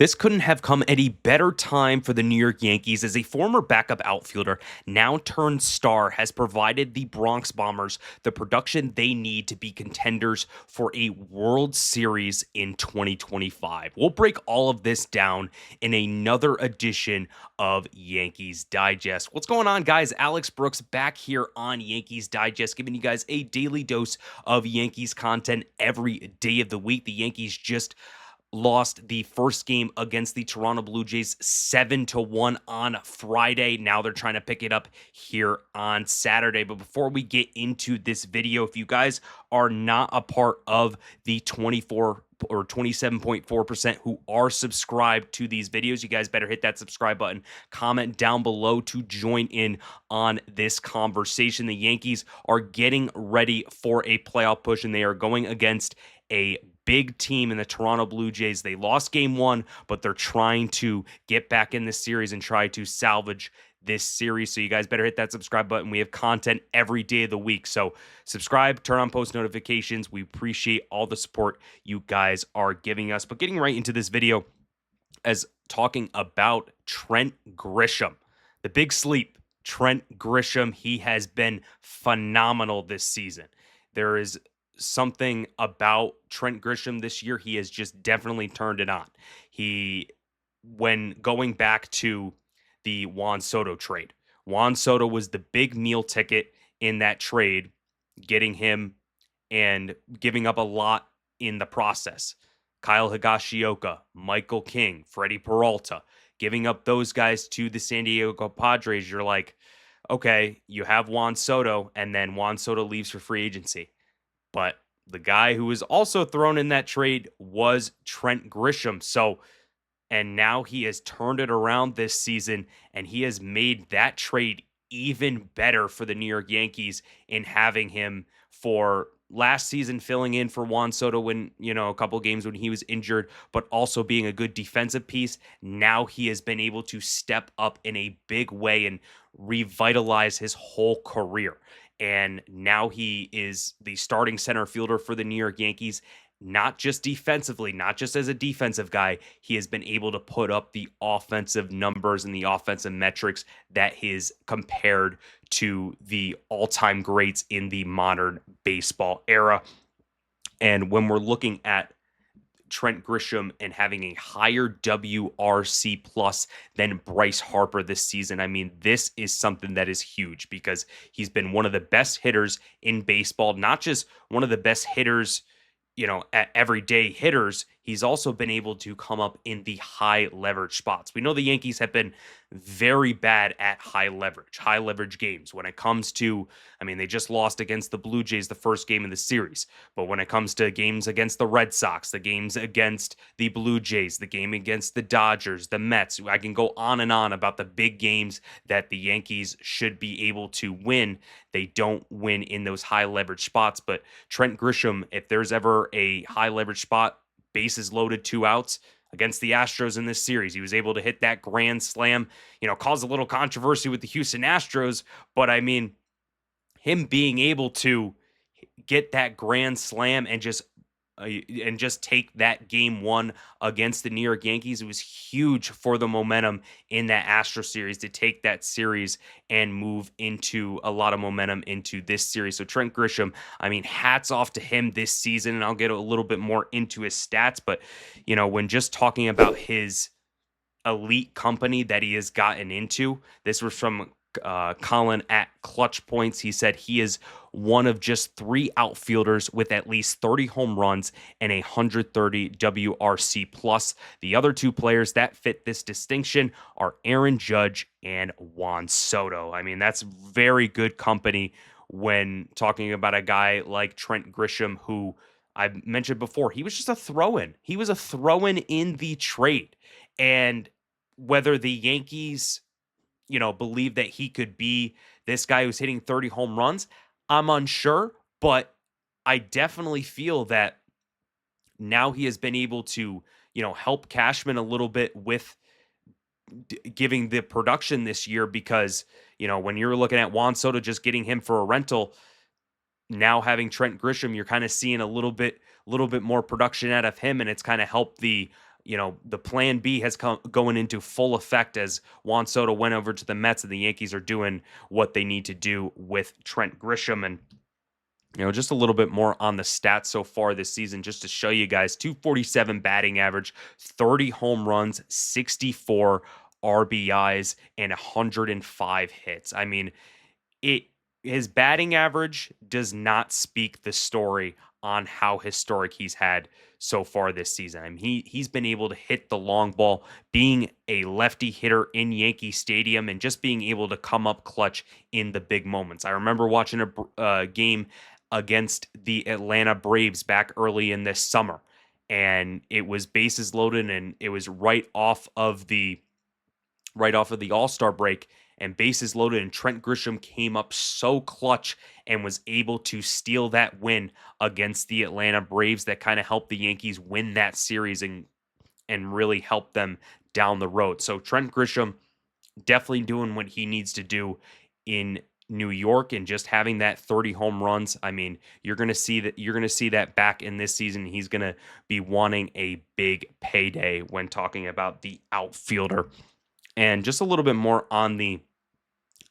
This couldn't have come at a better time for the New York Yankees as a former backup outfielder, now turned star, has provided the Bronx Bombers the production they need to be contenders for a World Series in 2025. We'll break all of this down in another edition of Yankees Digest. What's going on, guys? Alex Brooks back here on Yankees Digest, giving you guys a daily dose of Yankees content every day of the week. The Yankees just lost the first game against the Toronto Blue Jays 7-1 on Friday. Now they're trying to pick it up here on Saturday. But before we get into this video, if you guys are not a part of the 24 or 27.4% who are subscribed to these videos, you guys better hit that subscribe button, comment down below to join in on this conversation. The Yankees are getting ready for a playoff push, and they are going against a big team in the Toronto Blue Jays. They lost game one, but they're trying to get back in this series and try to salvage this series. So you guys better hit that subscribe button. We have content every day of the week. So subscribe, turn on post notifications. We appreciate all the support you guys are giving us. But getting right into this video, as talking about Trent Grisham, the big sleep, Trent Grisham, he has been phenomenal this season. There is something about Trent Grisham this year. He has just definitely turned it on. When going back to the Juan Soto trade, Juan Soto was the big meal ticket in that trade, getting him and giving up a lot in the process. Kyle Higashioka, Michael King, Freddie Peralta, giving up those guys to the San Diego Padres. You're like, okay, you have Juan Soto, and then Juan Soto leaves for free agency. But the guy who was also thrown in that trade was Trent Grisham. And now he has turned it around this season, and he has made that trade even better for the New York Yankees in having him for last season, filling in for Juan Soto when, a couple games when he was injured, but also being a good defensive piece. Now he has been able to step up in a big way and revitalize his whole career. And now he is the starting center fielder for the New York Yankees, not just defensively, not just as a defensive guy. He has been able to put up the offensive numbers and the offensive metrics that is compared to the all-time greats in the modern baseball era. And when we're looking at Trent Grisham and having a higher WRC plus than Bryce Harper this season, I mean, this is something that is huge because he's been one of the best hitters in baseball, not just one of the best hitters, at everyday hitters. He's also been able to come up in the high leverage spots. We know the Yankees have been very bad at high leverage games. When it comes to, they just lost against the Blue Jays the first game of the series. But when it comes to games against the Red Sox, the games against the Blue Jays, the game against the Dodgers, the Mets, I can go on and on about the big games that the Yankees should be able to win. They don't win in those high leverage spots. But Trent Grisham, if there's ever a high leverage spot, bases loaded, 2 outs against the Astros in this series, he was able to hit that grand slam, caused a little controversy with the Houston Astros. But him being able to get that grand slam and just take that game one against the New York Yankees, it was huge for the momentum in that Astro series to take that series and move into a lot of momentum into this series. So Trent Grisham, hats off to him this season, and I'll get a little bit more into his stats, but when just talking about his elite company that he has gotten into, this was from Colin at Clutch Points. He said he is one of just 3 outfielders with at least 30 home runs and 130 WRC plus. The other 2 players that fit this distinction are Aaron Judge and Juan Soto. That's very good company when talking about a guy like Trent Grisham, who I've mentioned before, he was just a throw-in. He was a throw-in in the trade. And whether the Yankees believe that he could be this guy who's hitting 30 home runs, I'm unsure, but I definitely feel that now he has been able to, help Cashman a little bit with giving the production this year because, when you're looking at Juan Soto just getting him for a rental, now having Trent Grisham, you're kind of seeing a little bit more production out of him, and it's kind of helped the the plan B has come going into full effect as Juan Soto went over to the Mets, and the Yankees are doing what they need to do with Trent Grisham. And just a little bit more on the stats so far this season, just to show you guys: 247 batting average, 30 home runs, 64 RBIs, and 105 hits. I mean, it his batting average does not speak the story on how historic he's had so far this season. I mean, he's been able to hit the long ball, being a lefty hitter in Yankee Stadium, and just being able to come up clutch in the big moments. I remember watching a game against the Atlanta Braves back early in this summer, and it was bases loaded, and it was right off of the All-Star break, and bases loaded, and Trent Grisham came up so clutch and was able to steal that win against the Atlanta Braves that kind of helped the Yankees win that series and really helped them down the road. So Trent Grisham definitely doing what he needs to do in New York, and just having that 30 home runs. I mean, you're going to see that back in this season. He's going to be wanting a big payday when talking about the outfielder. And just a little bit more on the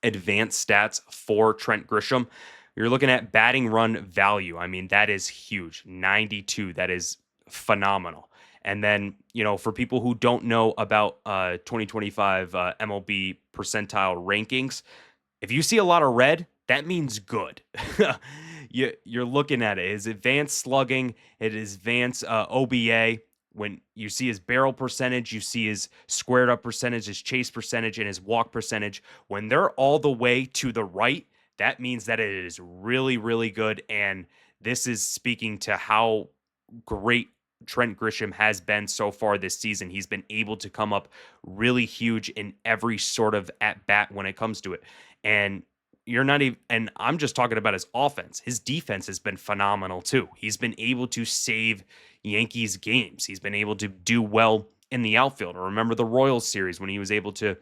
advanced stats for Trent Grisham. You're looking at batting run value. I mean, that is huge. 92. That is phenomenal. And then, for people who don't know about 2025 MLB percentile rankings, if you see a lot of red, that means good. You're looking at it. His advanced slugging, it is advanced OBA. When you see his barrel percentage, you see his squared up percentage, his chase percentage, and his walk percentage. When they're all the way to the right, that means that it is really, really good. And this is speaking to how great Trent Grisham has been so far this season. He's been able to come up really huge in every sort of at bat when it comes to it. And you're not even, and I'm just talking about his offense. His defense has been phenomenal too. He's been able to save Yankees games. He's been able to do well in the outfield. I remember the Royals series when he was able to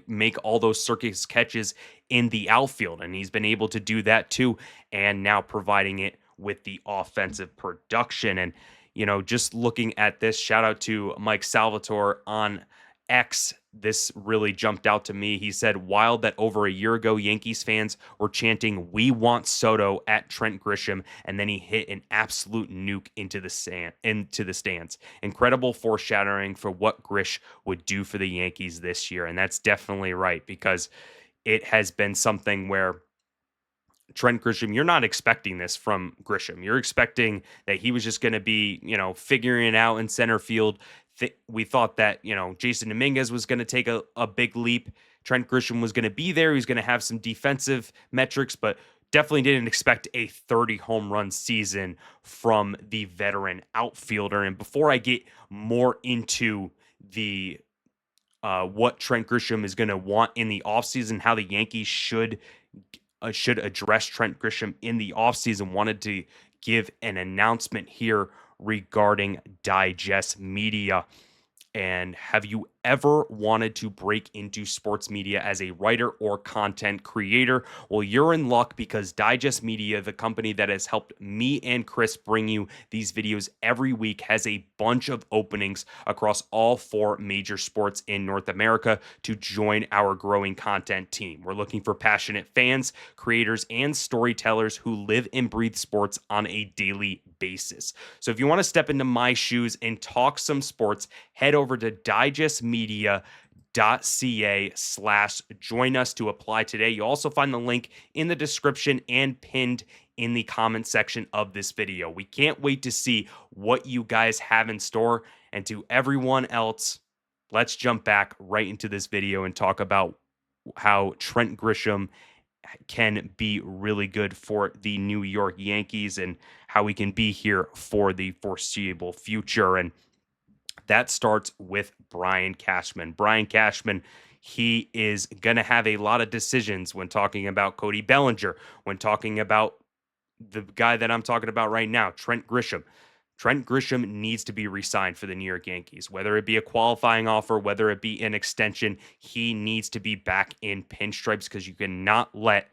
make all those circus catches in the outfield, and he's been able to do that too. And now providing it with the offensive production. And just looking at this, shout out to Mike Salvatore on X. This really jumped out to me. He said, wild that over a year ago, Yankees fans were chanting, "We want Soto" at Trent Grisham, and then he hit an absolute nuke into the stands. Incredible foreshadowing for what Grish would do for the Yankees this year. And that's definitely right, because it has been something where Trent Grisham, you're not expecting this from Grisham. You're expecting that he was just going to be, figuring it out in center field. We thought that, Jason Dominguez was going to take a big leap. Trent Grisham was going to be there. He's going to have some defensive metrics, but definitely didn't expect a 30 home run season from the veteran outfielder. And before I get more into the what Trent Grisham is going to want in the offseason, how the Yankees should address Trent Grisham in the offseason, wanted to give an announcement here regarding Digest Media. And have you ever wanted to break into sports media as a writer or content creator? Well, you're in luck, because Digest Media, the company that has helped me and Chris bring you these videos every week, has a bunch of openings across all 4 major sports in North America to join our growing content team. We're looking for passionate fans, creators, and storytellers who live and breathe sports on a daily basis. So if you want to step into my shoes and talk some sports, head over to digestmedia.ca/join us to apply today. You also find the link in the description and pinned in the comment section of this video. We can't wait to see what you guys have in store. And to everyone else, let's jump back right into this video and talk about how Trent Grisham can be really good for the New York Yankees and how he can be here for the foreseeable future. And that starts with Brian Cashman. Brian Cashman, he is going to have a lot of decisions when talking about Cody Bellinger, when talking about the guy that I'm talking about right now, Trent Grisham. Trent Grisham needs to be re-signed for the New York Yankees, whether it be a qualifying offer, whether it be an extension. He needs to be back in pinstripes, because you cannot let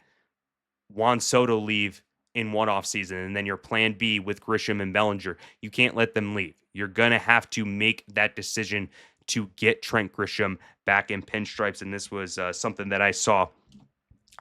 Juan Soto leave in one offseason, and then your plan B with Grisham and Bellinger, you can't let them leave. You're going to have to make that decision to get Trent Grisham back in pinstripes. And this was something that I saw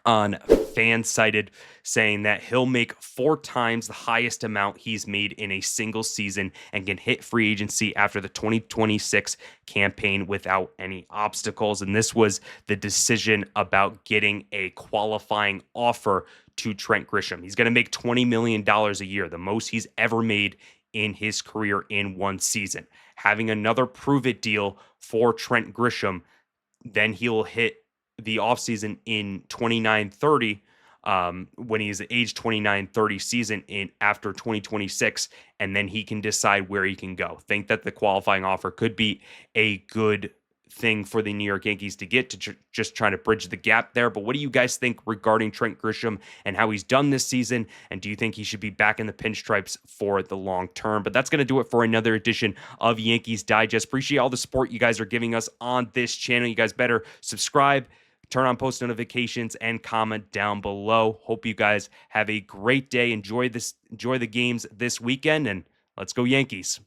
on FanSighted saying that he'll make 4 times the highest amount he's made in a single season and can hit free agency after the 2026 campaign without any obstacles. And this was the decision about getting a qualifying offer to Trent Grisham. He's going to make $20 million a year, the most he's ever made in his career in one season. Having another prove-it deal for Trent Grisham, then he'll hit the offseason in 29-30 when he's age 29-30 season in after 2026, and then he can decide where he can go. Think that the qualifying offer could be a good thing for the New York Yankees to get to just try to bridge the gap there. But what do you guys think regarding Trent Grisham and how he's done this season? And do you think he should be back in the pinstripes for the long term? But that's going to do it for another edition of Yankees Digest. Appreciate all the support you guys are giving us on this channel. You guys better subscribe, turn on post notifications, and comment down below. Hope you guys have a great day. Enjoy the games this weekend, and let's go Yankees.